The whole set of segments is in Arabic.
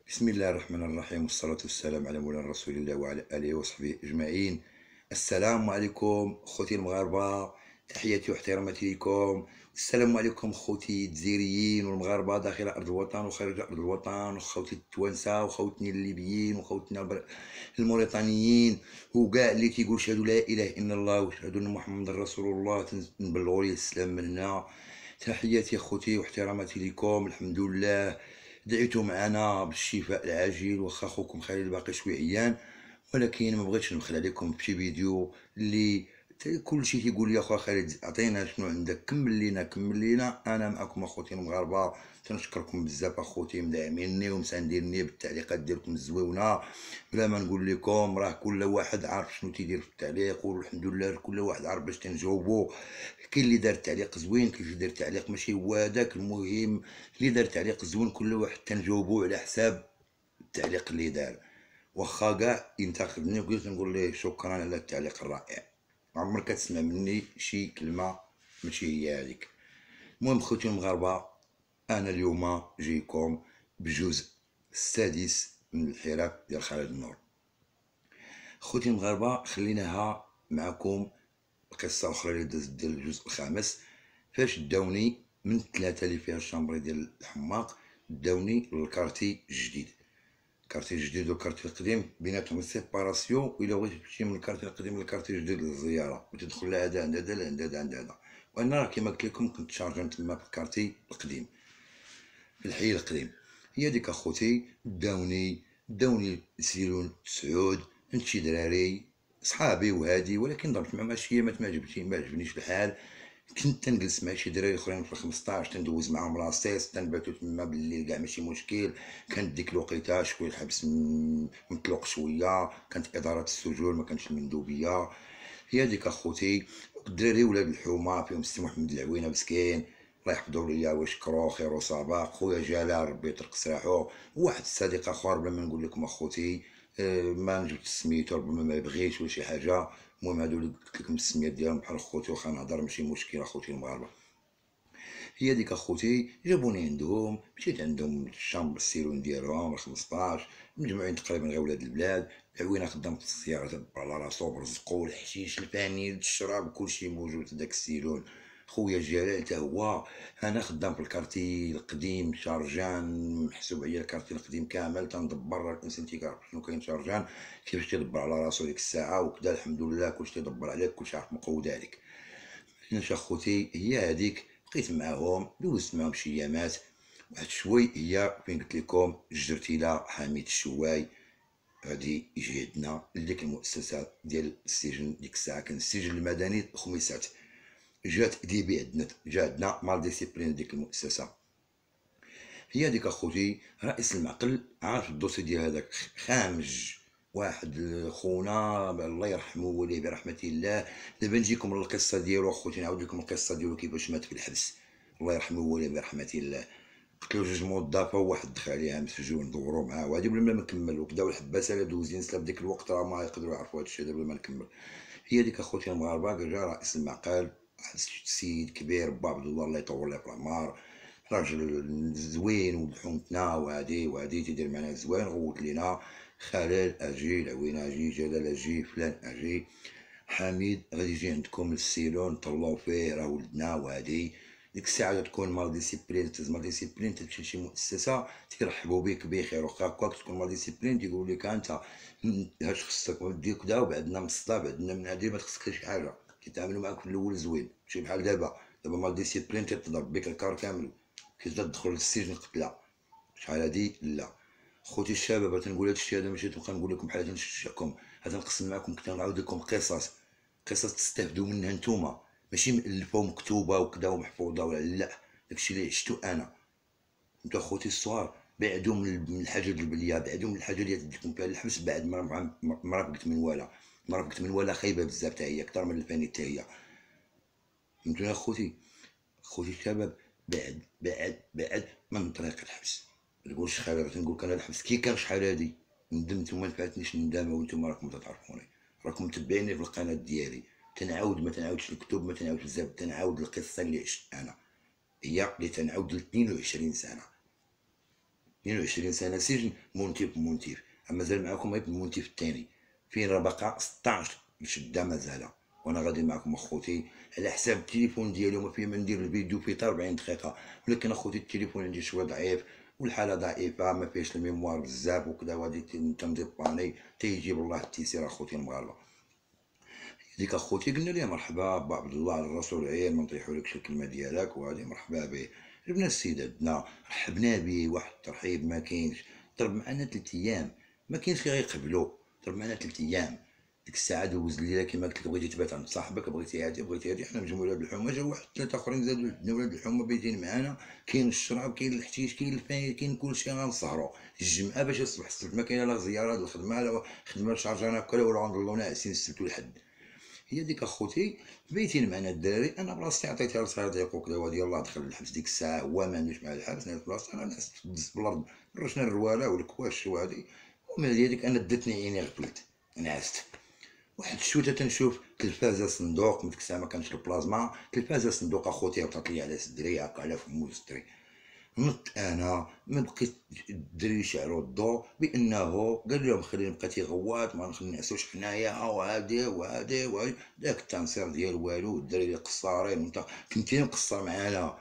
بسم الله الرحمن الرحيم، والصلاة والسلام على مولانا رسول الله وعلى آله وصحبه أجمعين. السلام عليكم خوتي المغاربة، تحياتي واحتراماتي لكم. السلام عليكم خوتي الجزائريين والمغاربة داخل أرض الوطن وخارج أرض الوطن، وخوتي التوانسة وخوتني الليبيين وخوتنا الموريتانيين، وكاع اللي تيقول شهادوا لا إله إلا الله وشهادوا أن محمد رسول الله، نبلغوا ليه السلام من هنا. تحياتي خوتي واحتراماتي لكم. الحمد لله دعيتوا معنا بالشفاء العاجل، واخا خوكم خليل باقي شويه عيان، ولكن ما بغيتش نبخل عليكم بشي فيديو اللي كلشي تيقول لي اخويا خالد عطينا شنو عندك، كمل لينا. انا معكم اخوتي المغاربه، تنشكركم بزاف اخوتي مدعميني ومسانديني بالتعليقات ديالكم الزويونه. بلا ما نقول لكم راه كل واحد عارف شنو تيدير في التعليق، والحمد لله كل واحد عارف باش تنجاوبو. كاين اللي دار تعليق زوين، كاين اللي دار تعليق ماشي هو هذاك المهم. اللي دار تعليق زوين كل واحد تنجاوبو على حساب التعليق اللي دار، واخا كاع ينتقدني وقلت نقول ليه شكرا على التعليق الرائع. عمرك تسمع مني شي كلمه ماشي هي هذيك. المهم خوتي المغاربه، انا اليوم جايكم بالجزء السادس من الحراك ديال خالد النور. خوتي المغاربه، خليناها معكم القصه الاخرى اللي دازت ديال الجزء الخامس، فاش داوني من ثلاثه اللي فيها الشامبري ديال الحماق، داوني للكارتي الجديد. الكارتي الجديد والكارتي القديم بيناتهم سيباراسيون، والا بغيتي تمشي من الكارتي القديم للكارتي الجديد للزياره وتدخل لهذا عند هذا عند هذا عند هذا. وانا راه كيما قلت لكم كنت شارجان تما في الكارتي القديم، في الحي القديم. هي ديك اخوتي داوني لسيلون سعود عند شي دراري صحابي وهادي، ولكن ضربت مع ماشي ما عجبنيش الحال. كنت تنجلس مع شي دراري اخرين في 15 تندوز معاهم لاصيص، تنباتو تما بالليل كاع ماشي مشكل. كانت ديك الوقيته شويه الحبس مطلوق شويه، كانت اداره السجون ما كانش المندوبيه. هي ديك اخوتي الدراري ولاد الحومه فيهم السي محمد العوينه مسكين، الله يحفظو ليا ويشكرو خير وصباح. خويا جلال ربي يطرق سراحو، وواحد الصديق اخر بلا ما نقول لكم اخوتي، ما نجبد سميتو ربما ما بغيش ولا شي حاجه. المهم هادو اللي قلت لكم السميات ديالهم بحال خوتي، واخا نهضر ماشي مشكل اخوتي المغاربه. هي ديك اخوتي جابوني عندهم، مشيت عندهم الشامبر السيلون ديالهم 15 مجموعين تقريبا غير ولاد البلاد. العوينه خدام في السياره تبع على راسو برزقو الحشيش الفانيل الشراب كلشي موجود في داك السيلون. خويا جلال تا هو. انا خدام في الكارتي القديم شارجان، محسوب عليا الكارتي القديم كامل تندبر. الانسان تيعرف شنو كاين شارجان كيفاش تيدبر على راسو ديك الساعه وكذا. الحمد لله كلشي تيدبر عليك، كلشي عارف مقود عليك. حنا اخوتي هي هذيك، بقيت معاهم دوزت معاهم شي ايامات. واحد شوي هي فين قلت لكم جرتيله حميد الشواي غادي يجي عندنا لديك المؤسسه ديال السجن. ديك الساعه كان السجن المدني الخميسات، جات ديبي عندنا، جا عندنا مال ديسيبلين ديك المؤسسه. هي ديك اخوتي رئيس المعقل عارف الدوسي ديال هذاك خامج، واحد خونا الله يرحمه وليه برحمه الله. دابا نجيكم للقصه ديالو اخوتي، نعاود لكم القصه ديالو كيفاش مات في الحبس، الله يرحمه وليه برحمه الله. قتلو جوج موظفه وواحد دخل عليها مسجون دوروا معاه وهادي بلا ما نكمل، وبداو الحباسه اللي دوزين سلا في ديك الوقت راه ما يقدروا يعرفوا هادشي هذا بلا ما نكمل. هي ديك اخوتي المغاربه جا رئيس المعقل، واحد السيد كبير با عبد الله يطول ليه في العمر، راجل زوين ولحومتنا وهادي تيدير معنا زوين. غوت لينا خلال اجي، العوينه اجي، جلال اجي، فلان اجي، حميد غادي يجي عندكم للسيلون طلعوا فيه راه ولدنا وهادي. ديك الساعه تكون مال ديسيبلين، مال ديسيبلين تمشي لشي مؤسسه تيرحبوا بك بخير، واخا هكاك تكون مال ديسيبلين تيقول لك انت اش خصك ودير كدا وبعدنا من الصدا بعدنا من هادي ما تخصكش شي حاجه. كيتعاملوا معاك في الاول زوين ماشي بحال دابا مال ديسيبلين تضرب بك الكار كامل كي تدخل للسجن قتله. شحال هادي لا. خوتي الشباب تنقول هادشي هذا ماشي تبقى نقول لكم بحال تنشجعكم، هذا نقسم معكم كنت نعاود لكم قصص تستافدوا منها نتوما، ماشي مألفه ومكتوبه وكذا ومحفوظه ولا لا. داكشي اللي عشتو انا. نتو خوتي الصغار بعدوا من الحاجه البليه، بعدوا من الحاجه اللي تديكم فيها الحبس بعد مرافقة منواله. مرافقة منواله خايبه بزاف حتى هي اكثر من الفاني حتى هي. فهمتوني اخوتي، خوتي الشباب، بعد من طريق الحبس. تقول شحال تنقول انا الحبس كي كان شحال هادي ندمت وما نفعتنيش الندامه، وانتم راكم تعرفوني، راكم متبعيني في القناه ديالي. تنعاود ما تنعاودش الكتب، ما تنعاودش بزاف، تنعاود القصه اللي عشت انا، هي اللي تنعاود ل 22 سنه. 22 سنه سجن مونتيف. مازال معكم غير المونتيف الثاني، فين راه باقا 16 شده مازال. وانا غادي معكم اخوتي على حساب التليفون ديالي، وما فيه ما ندير الفيديو فيه حتى 40 دقيقه، ولكن اخوتي التليفون عندي شويه ضعيف والحاله ضعيفه، ما فيهش الميموار بزاف وكذا، وغادي تنديباني تيجيب الله التيسير اخوتي المغاربه. ديك اخوتي قلنا ليه مرحبا با عبد الله على الرسول، عير ما نطيحوا لكش الكلمه ديالك، وهذه مرحبا به. جبنا السيد عندنا رحبنا به واحد الترحيب ما كاينش. ضرب معنا 3 ايام، ما كاينش اللي غيقبلو. ضرب معنا 3 ايام، ديك الساعه دوز الليله كما قلت لك، بغيتي تبات عند صاحبك، بغيتي هادي حنا نجمعوا ولاد الحومه، جاو واحد 3 اخرين زادوا عندنا ولاد الحومه بايتين معانا. كاين الشراب، كاين الحشيش، كاين الفايد، كاين كلشي، غنسهروا الجمعه باش يصبح السبت، ما كاينه لا زياره الخدمه لا خدمه شارجانا كلا، ولا غنضلو ناعسين السبت والحد. هي ديك اخوتي بيتين معنا الدراري، انا بلاصتي عطيتها لصديق وكذا، وهادي يلاه دخل الحبس ديك الساعه، هو ما عندوش مع الحبس، انا بلاصتي انا ناس تدز بالارض، رشنا الرواله والكواش وهادي. ومن هذيك انا دتني عيني غفلت، نعست. واحد الشوته تنشوف تلفازه صندوق، من ديك الساعه ما كانش البلازما، تلفازه صندوق اخوتي هبطت لي على صدري، هكا على فمو صدري. نط انا، ما بقيت الدري شعروا الضو بانه قال لهم خليني بقى تيغوات، ما نعسوش حنايا وهادي داك التنصير ديال والو، الدراري قصارين وانت كنتي مقصر معانا.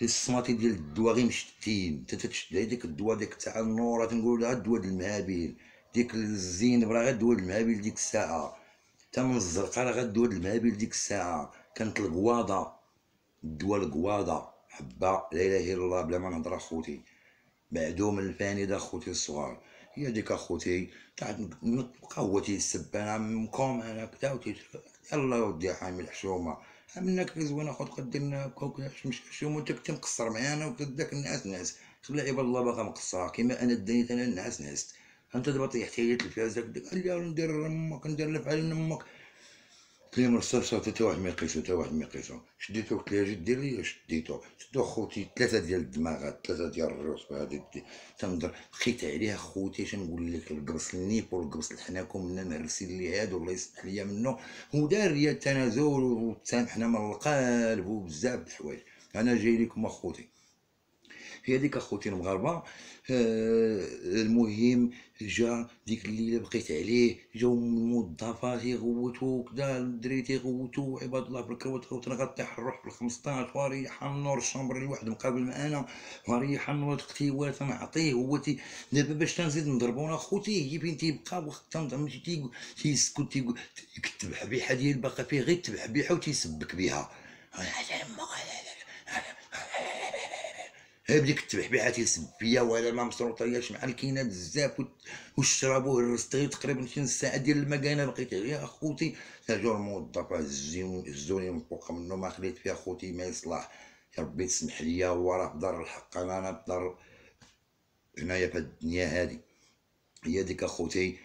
السماطي ديال الدواء غير مشتين، انت تشد هذيك الدواء ديك تاع النور تنقول لها الدواء د المهابيل، ديك الزين راه غير الدواء د المهابيل ديك الساعه، تا من الزرقاء راه غير الدواء د المهابيل ديك الساعه. كانت القواضه، الدواء القواضه حبه لا اله الا الله بلا ما نهضر اخوتي، معدوم الفاني دا اخوتي الصغار. هي ديك اخوتي تاع بقى هو تيسب انا مكوم انا كدا يلا ودي حامل الحشومه، منك زوين اخوت قد درنا كوك مش حشومه، وانت كنت مقصر معانا وكداك الناس ناس، خلي عباد الله باقا مقصره كيما انا دانيت انا الناس نعست. انت دابا طيحتي لي التلفاز قال لي ندير امك ندير لفعل امك. قلت لهم الصرصة تا واحد ما يقيسو، تا واحد ما يقيسو، شديتو قلت لها جي دير ليا، شدو خوتي 3 ديال الدماغات، 3 ديال الروس هادي تنضر، بقيت عليها خوتي شنقول لك، القبص النيب والقبص الحناكم منا مهرسين لي هادو الله يسمح ليا منه، ودار ليا التنازل وتسامحنا من القلب وبزاف د الحوايج. انا جاي لكم اخوتي. هي ديك اخوتي المغاربه. المهم جا ديك الليله بقيت عليه، جاو الموظفات يغوتو كدا، الدراري تيغوتو عباد الله في الكروت، انا غطيح الروح بال15 وريح النور، الشامبر الواحد مقابل معانا، وريح النور تقتيوات تنعطيه هو دابا باش تنزيد نضربونا اخوتي، هي فين تيبقى وقت تنضرب تيسكت يكتب حبيحه ديال باقا فيه غير تبحبيحه وتيسبك بها. بديك التبحبيحه تيسب فيا، وهذا ما مسروطياش مع الكينه بزاف، والشرابو هرستغي تقريبا شي نص ساعه ديال المكانه بقيت عليها اخوتي. جاو الموظفه هزوني من فوق منه، ما خليت فيها اخوتي ما يصلح. يا ربي تسمح ليا، هو راه في دار الحق، انا في دار هنايا في الدنيا هادي. هي ديك اخوتي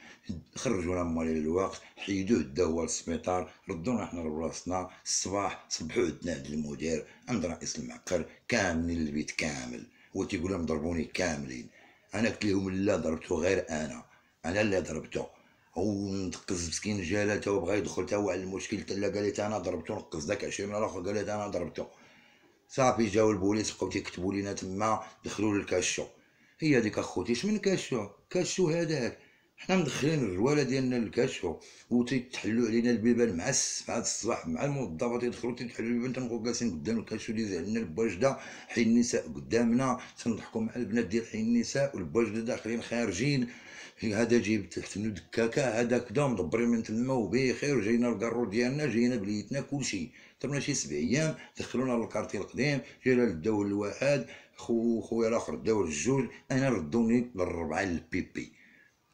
خرجونا مالي الوقت، حيدوه داو للسبيطار، ردونا حنا لبلاصتنا. الصباح صبحو عندنا عند المدير، عند رئيس المعقل، كاملين البيت كامل، هو تيقول لهم ضربوني كاملين. انا قلت لهم لا، ضربتو غير انا اللي ضربتو. ونقز مسكين جلاله تا بغا يدخل تا هو على المشكل، لا قال لي انا ضربتو، نقز داك 20 الاخر قال لي انا ضربتو. صافي جاو البوليس بقاو تيكتبوا لينا تما، دخلوا للكاشو. هي ديك اخوتي شمن كاشو هذاك، حنا مدخلين الرواله ديالنا للكاشو، وتيتحلوا علينا البيبان مع هاد الصباح مع الموظفات يدخلوا تيتحلوا البيبان، تنبقاو جالسين قدام الكاشو اللي عندنا البواجده، حي النساء قدامنا تنضحكوا مع البنات ديال حي النساء، والبواجده داخلين خارجين. هذا جيب تحت منو دكاكه، هذا كدا مدبرين من تما وبخير، جاينا الكارو ديالنا، جاينا بليتنا كلشي. درنا شي 7 ايام، دخلونا للكارتي القديم، جينا للدو الواحد، خويا الاخر داو الجوج، انا ردوني للربعه للبيبي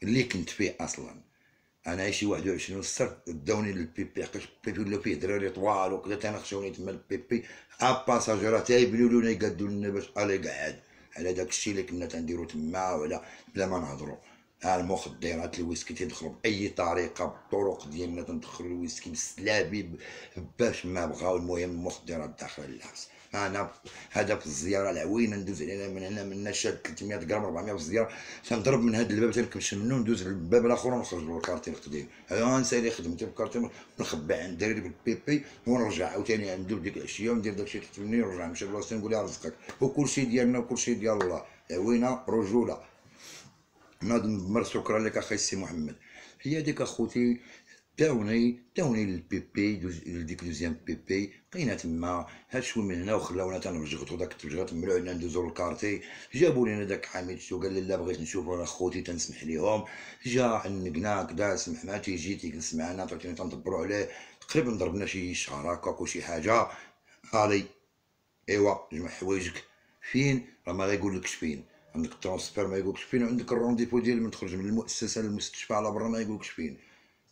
اللي كنت فيه اصلا. انا شي 21 سنه داوني للبيبي، حقاش البيبي ولا فيه دراري طوال وكذا، تنخشوني تما البيبي، باساجيرات تايبنوا لنا يقادوا لنا باش الي قعد على داك الشيء اللي كنا تنديرو تما، ولا بلا ما نهضروا. المخدرات الويسكي تيدخلوا باي طريقه، بالطرق ديالنا تندخلوا الويسكي بالسلابي باش ما بغاو. المهم المخدرات داخله للحبس. انا هذا في الزياره العوينه ندوز علينا من هنا، من شاد 300 غرام 400 في الزياره، تنضرب من هذا الباب تنكمش منه، ندوز للباب الاخر ونخرج للكارتي القديم. انا نسالي خدمتي في الكارتي، نخبي عند الدراري بالبيبي ونرجع عاوتاني عنده ديك العشيه، وندير داكشي تحت مني ونرجع نمشي لبلاصتي، نقول لها رزقك وكلشي ديالنا وكلشي ديال الله. عوينه رجوله. ناض نمر شكرا لك اخي السي محمد. هي ديك اخوتي داوني للبيبي لديك دوزيام بيبي، بقينا تما هاد شوي من هنا وخلاونا تنبجغطو داك التبجغات ملعونا ندوزو للكارتي. جابو لينا داك حميد شو قال لي لا بغيت نشوف راه خوتي تنسمح ليهم. جا عنقنا كدا سمح ما تيجي تيجلس معنا تعطيني تندبرو عليه. تقريبا ضربنا شي شهر هكاك وشي حاجه. هادي ايوا جمع حوايجك فين راه ما غايقولكش فين. عندك الترونسفير ما يقولكش فين، وعندك الرونديفو ديال من تخرج من المؤسسه للمستشفى على برا ما يقولكش فين.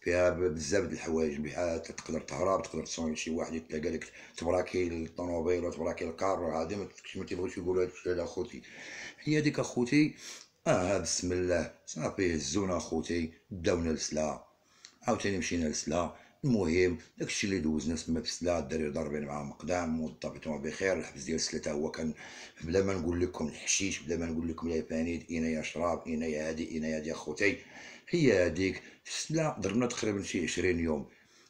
فيها بزاف د الحوايج بحال تقدر تهرب، تقدر تصوني شي واحد يتلاقى لك تبراكي الطوموبيل ولا تبراكي الكار هادي ما تيبغيوش يقولوا هادشي على اخوتي. هي ديك اخوتي بسم الله صافي هزونا اخوتي داونا لسلا، عاوتاني مشينا لسلا. المهم داكشي اللي دوزنا تما في سلا، الدراري ضاربين معاهم قدام، موظفتهم بخير. الحبس ديال سلا تا هو كان بلا ما نقول لكم الحشيش، بلا ما نقول لكم يا فانيد اين يا شراب اين يا هادي اين يا هادي اخوتي. هي هاديك سلا ضربنا تقريبا شي 20 يوم،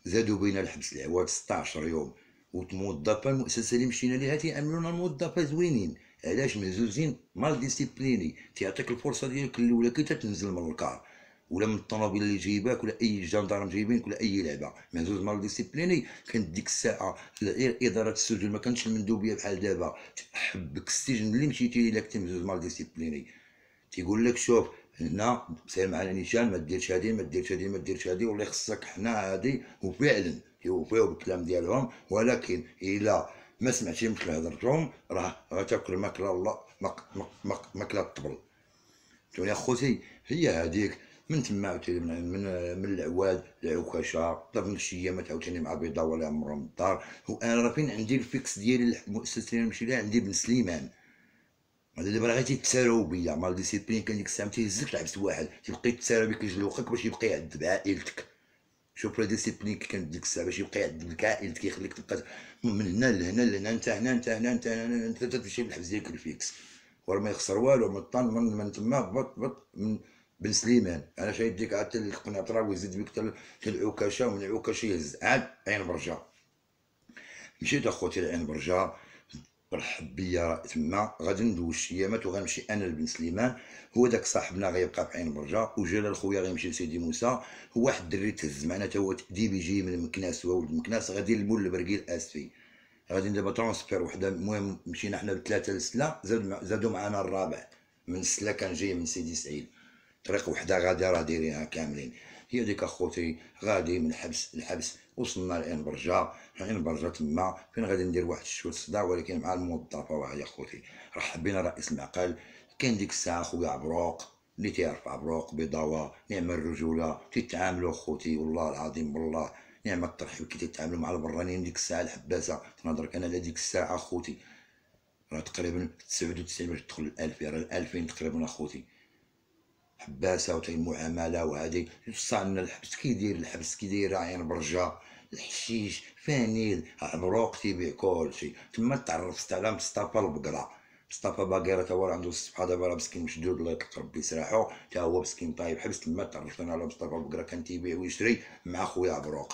زادوا بينا الحبس العواد 16 يوم. والموظفه المؤسسه اللي مشينا ليها تيعاملونا الموظفه زوينين. علاش؟ مهزوزين مال ديسيبليني، تيعطيك الفرصه ديالك الاولى كي تنزل من الكار ولا من الطوموبيل اللي جايباك ولا اي جندارم جايبينك ولا اي لعبه. مهزوز مال ديسيبليني. كانت ديك الساعه اداره السجون ما كانتش المندوبيه بحال دابا، تحبك السجن اللي مشيتي ليه الا كنتي مهزوز مال ديسيبليني. تيقول لك شوف هنا سير معنا نيشان، ما ديرش هادي ما ديرش هادي ما ديرش هادي والله خصك حنا هادي. وفعلا يوفيو بالكلام ديالهم، ولكن الا ما سمعتي مثل هضرتهم راه غتاكل ماكله الله ماكله الطبل. فهمتوني اخوتي. هي هذيك من تما عاوتاني من العواد العكاشه ضربنا شي ايامات عاوتاني مع بيضاء ولا عمرهم الدار. وانا راه فين عندي الفيكس ديالي المؤسسه اللي نمشي لها عندي بن سليمان. هذا دابا راه غير تيتساراو بيا مال ديسيبلين. كان ديك الساعه ما تيهزكش لعبت واحد تيبقى يتسارى بك يجلوخك باش يبقى يعذب عائلتك. شوف لا ديسيبلين كي كانت ديك الساعه باش يبقى يعذب لك عائلتك، يخليك تبقى من هنا لهنا لهنا انت هنا انت هنا انت هنا انت تمشي للحبس ديالك الفيكس. وراه ما يخسر والو من طن من تما بط من بن سليمان. انا شايف ديك عاد القنيطره ويزيد بك حتى العكاشه، ومن العكاشه يهز عاد عين برجه. مشيت اخوتي لعين برجه، رحب بيا تما. غادي ندوز شي ايامات وغنمشي انا لبن سليمان. هو داك صاحبنا غيبقى في عين برجه، وجلال خويا غيمشي لسيدي موسى. هو واحد الدري تهز معنا تا هو تأديبي جاي من مكناس، هو ولد مكناس غادي لمول البرقيل اسفي. غادي دابا ترونسفير وحده. المهم مشينا حنا بثلاثه لسلا، زادوا معنا الرابع من سلا كان جاي من سيدي سعيد. طريق وحده غادي راه دايرينها كاملين. هي ديك اخوتي غادي من حبس لحبس. وصلنا لعين برجه. عين برجه تما فين غادي ندير واحد شويه صداع، ولكن مع الموظفه واحد يا خوتي. رحب بينا رئيس المعقل. كان ديك الساعه خويا عبروق اللي تيعرف عبروق بضوا نعم الرجوله تيتعاملوا خوتي والله العظيم والله نعم الترحيب كي تيتعاملوا مع البرانيين. ديك الساعه الحباسه تنهضرك انا على ديك الساعه خوتي راه تقريبا 99 باش تدخل 1000 راه 2000 تقريبا اخوتي. حباسه وتاي المعامله وهذه. وصلنا الحبس كي داير الحبس كي داير عين برجه الحشيش فانيل عبروق تيبيع كلشي تما. تعرفت على مصطفى البقره. مصطفى باقيره تا هو عنده الصفحه دابا راه مسكين مشدود الله يطلق ربي يسرحو، تا هو مسكين طايب حبس تما. تعرفت انا على مصطفى البقره كان تيبيع ويشري مع خويا عبروق.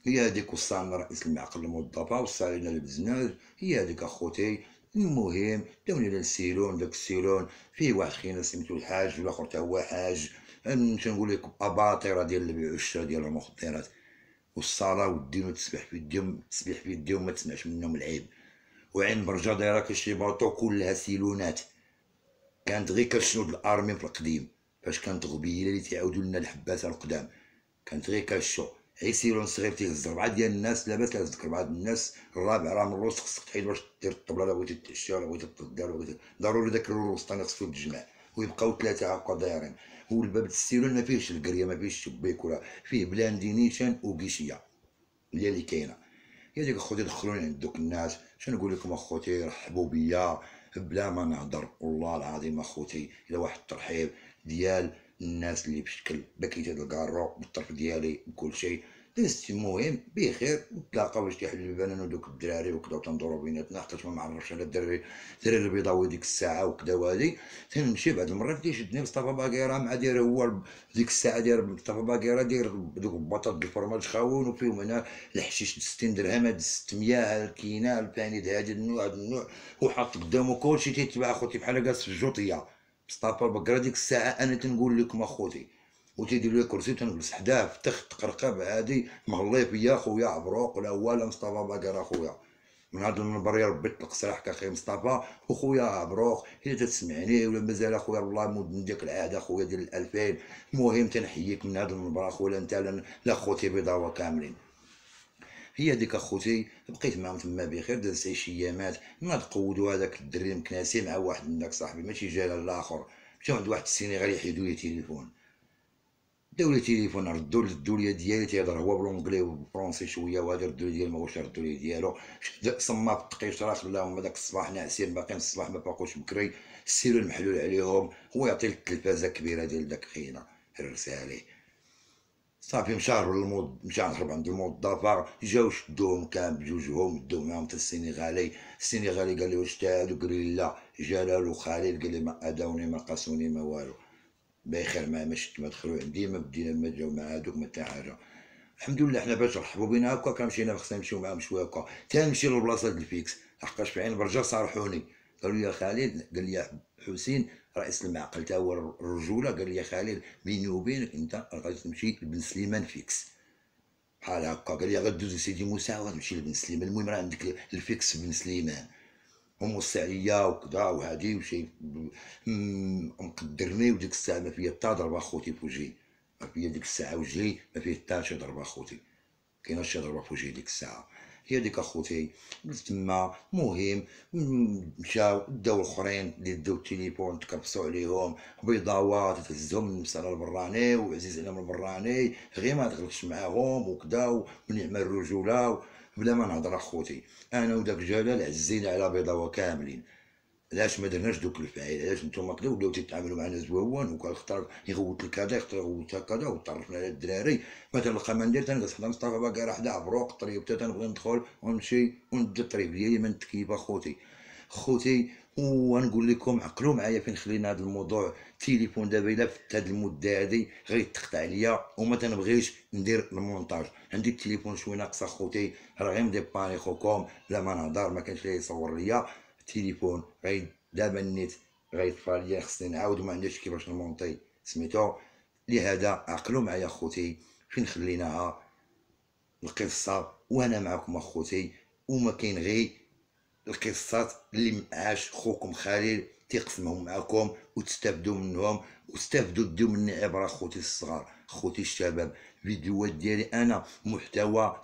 هي هذيك وصلنا رئيس المعقل الموظفه وصلنا للبزناج. هي هذيك اخوتي. المهم داوني للسيلون. داك السيلون فيه واحد خينا سميتو الحاج والاخر تا هو حاج. نقول لكم اباطره ديال البيع والشراء ديال المخدرات. والصلاه والدين وتسبح في يديهم، تسبح في يديهم ما تسمعش منهم العيب. وعين برجه دايره كشي باطو كلها سيلونات. كانت غير كالشنود الارمي في القديم فاش كانت غبيله اللي تيعاودوا لنا الحباسه القدام. كانت غير كالشو غير سيلون صغير تيهز 4 ديال الناس. لاباس تهزك 4 الناس. الرابع راه من الروس خصك تحيد باش دير الطبله. لا بغيتي تتعشى ولا بغيتي تتغدى ولا بغيتي ضروري داك الوسطاني خصو يتجمع. ويبقاو 3 هكا دايرين. هو الباب السيلون ما فيهش القريه ما فيهش شبيك ولا فيه بلاندي نيشان وكيشيه هي اللي كاينه. يا ديك اخوتي دخلوني عند دوك الناس. شنو نقول لكم اخوتي رحبوا بيا بلا ما نهضر والله العظيم اخوتي. الى واحد الترحيب ديال الناس اللي بشكل بكيت هاد الكارو بالطرف ديالي بكل شيء. دزت المهم بخير، وتلاقاو باش تيحلوا البنان ودوك الدراري وكدا، وتندورو بيناتنا حقاش ما معرفش على الدراري البيضاوي ديك الساعه وكدا. وهادي تنمشي بعض المرات كيشدني مصطفى باقيره مع داير هو ديك الساعه داير مصطفى باقيره داير دوك البطاط بالفرماج خاون، وفيهم هنا الحشيش 60 درهم، هاد 600 هاد الكينه البانيد هادي النوع هاد النوع، وحاط قدامو كلشي تيتباع اخوتي بحال جالس في الجوطيه. مصطفى باقيره ديك الساعه انا تنقول لكم اخوتي، وتيدير لي كرسي تنجلس حداه في تخت تقرقب عادي مغلي فيا خويا عبروق ولا هو لا مصطفى باقر اخويا. من هذا المنبر يا ربي طلق سراحك اخي مصطفى، وخويا عبروق الا تسمعني ولا مازال اخويا والله مود من ديك العهد اخويا ديال 2000. المهم تنحييك من هذا المنبر اخويا انت لا خوتي بيضاوه كاملين. هي ديك اخوتي بقيت معاهم تما بخير، دازت عشيامات ناض قودوا هذاك الدري المكناسي مع واحد من داك صاحبي ماشي جال الاخر، مشاو عند واحد السينيغالي يحيدوا لي تليفون، داو لي تيليفون ردوا للدوليه ديالي، تيهضر هو بالونجلي والفرونسي شويه، وهذا ردوا لي ديال ما واش ردوا لي ديالو، صما في التقيشره خلاهم هذاك الصباح ناعسين باقيين الصباح ما فاقوش بكري، السيرو المحلول عليهم، هو يعطي التلفازه كبيره ديال داك خينا هرسها عليه. صافي مشى للموظف، مشى هرب عند الموظفه، جاو شدوهم كان بجوجهم داو معاهم حتى السينيغالي قال لي واش تعادوا، قال لي لا. جلال وخالد قال لي ما اداوني ما قاسوني ما والو، بخير ما شفت ما دخلوا عندي ما بدينا ما جاو مع هادوك ما حتى حاجه. الحمد لله حنا باش رحبوا بينا هكا كنمشينا خصنا نمشيو معاهم شويه هكا، تنمشي للبلاصه ديال الفيكس لحقاش في عين برجا صارحوني، قالوا لي يا خالد، قال لي يا حسين رئيس المعقل تا هو الرجوله، قال لي يا خالد بيني وبينك انت غادي تمشي لبن سليمان فيكس بحال هكا، قال لي غدوز لسيدي موسى وغتمشي لبن سليمان، المهم راه عندك الفيكس في بن سليمان، وموصي عليا وكدا وهادي وشي مقدرني، وديك الساعه ما فيا حتى ضربه اخوتي في وجهي، ما فيا ديك الساعه وجهي ما فيه حتى شي ضربه اخوتي، كاينه شي ضربه في وجهي ديك الساعه. هي ديك اخوتي جلست تما، مهم مشاو داو الاخرين اللي داو التليفون تكرفسوا عليهم بيضاوات تهزهم نمس على البراني وعزيز عليهم البراني، غير ما تغلطش معاهم وكدا ونعم الرجوله بلا ما نهضر اخوتي. انا وداك جلال عزينا على بيضاوه كاملين، علاش ما درناش دوك الفعيل، علاش نتوما كدا ولاو تيتعاملوا معنا زويون، وكان اختار يغوت لك هذا يختار يغوت كذا، وتعرفنا على الدراري. مثلا نلقى ما ندير تنجلس حدا مصطفى باقي حدا عبروق الطريب حتى تنبغي ندخل ونمشي وندي الطريب ديالي من التكييف خوتي. ونقول لكم عقلوا معايا فين خلينا هذا الموضوع، التليفون دابا الا فت هذه المده هذه غيتقطع عليا وما تنبغيش ندير المونتاج، عندي التليفون شويه ناقص اخوتي، راه غير مديباني خوكم لا ما نهضر ما كانش اللي يصور ليا التليفون، غير دابا النت غيطفى ليا، خصني نعاود وما عنديش كيفاش نمونطي سميتو. لهذا عقلوا معايا اخوتي فين خليناها القصه، وانا معكم اخوتي، وما كاين غير القصات اللي عاش خوكم خليل تيقسمهم معكم وتستافدوا منهم، واستافدوا ديو مني عبره اخوتي الصغار، اخوتي الشباب. فيديوهات ديالي انا محتوى